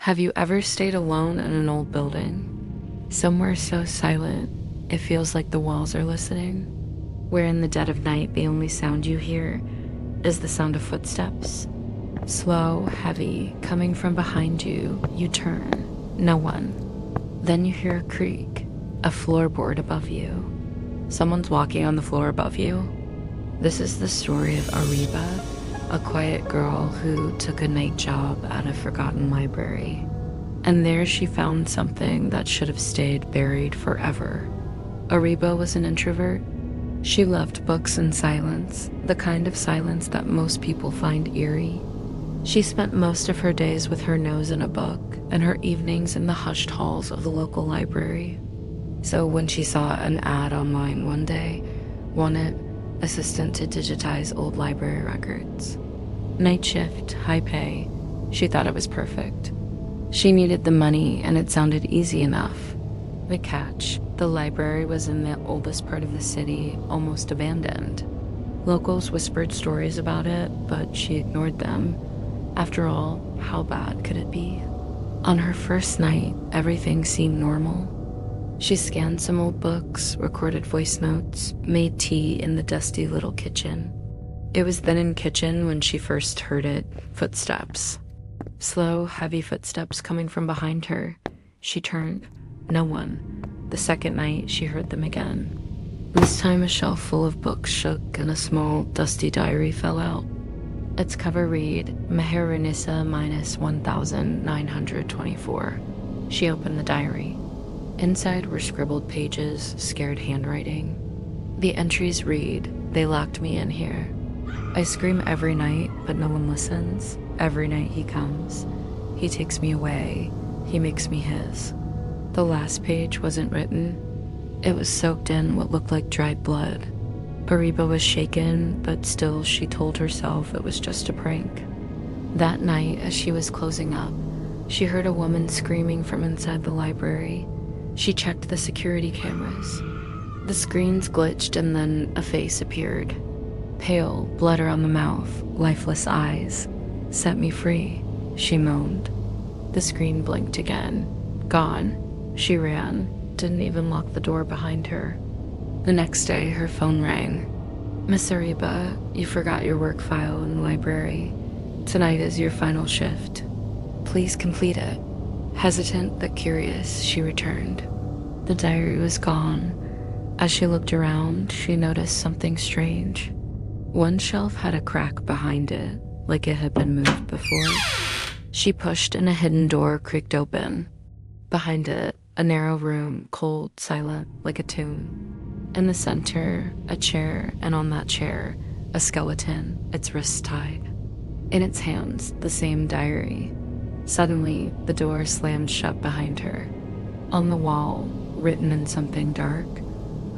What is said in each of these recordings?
Have you ever stayed alone in an old building? Somewhere so silent, it feels like the walls are listening. Where in the dead of night, the only sound you hear is the sound of footsteps. Slow, heavy, coming from behind you, you turn. No one. Then you hear a creak, a floorboard above you. Someone's walking on the floor above you. This is the story of Ariba, a quiet girl who took a night job at a forgotten library. And there she found something that should have stayed buried forever. Ariba was an introvert. She loved books and silence, the kind of silence that most people find eerie. She spent most of her days with her nose in a book and her evenings in the hushed halls of the local library. So when she saw an ad online one day, wanted assistant to digitize old library records. Night shift, high pay, she thought it was perfect. She needed the money and it sounded easy enough. The catch, the library was in the oldest part of the city, almost abandoned. Locals whispered stories about it, but she ignored them. After all, how bad could it be? On her first night, everything seemed normal. She scanned some old books, recorded voice notes, made tea in the dusty little kitchen. It was then in kitchen when she first heard it, footsteps. Slow, heavy footsteps coming from behind her. She turned. No one. The second night, she heard them again. This time a shelf full of books shook and a small, dusty diary fell out. Its cover read, Meherenissa minus 1924. She opened the diary. Inside were scribbled pages, scared handwriting. The entries read, they locked me in here. I scream every night, but no one listens. Every night he comes. He takes me away. He makes me his. The last page wasn't written. It was soaked in what looked like dried blood. Ariba was shaken, but still she told herself it was just a prank. That night, as she was closing up, she heard a woman screaming from inside the library. She checked the security cameras. The screens glitched and then a face appeared. Pale, blood around the mouth, lifeless eyes. Set me free, she moaned. The screen blinked again. Gone. She ran, didn't even lock the door behind her. The next day, her phone rang. Miss Ariba, you forgot your work file in the library. Tonight is your final shift. Please complete it. Hesitant but curious, she returned. The diary was gone. As she looked around, she noticed something strange. One shelf had a crack behind it, like it had been moved before. She pushed and a hidden door creaked open. Behind it, a narrow room, cold, silent, like a tomb. In the center, a chair, and on that chair, a skeleton, its wrists tied. In its hands, the same diary. Suddenly, the door slammed shut behind her. On the wall, written in something dark,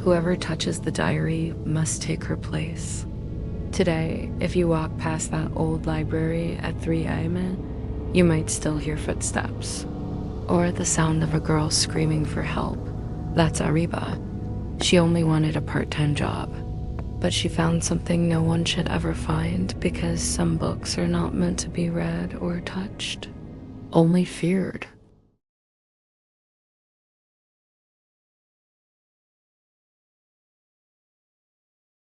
whoever touches the diary must take her place. Today, if you walk past that old library at 3 a.m., you might still hear footsteps. Or the sound of a girl screaming for help. That's Ariba. She only wanted a part-time job. But she found something no one should ever find because some books are not meant to be read or touched. Only feared.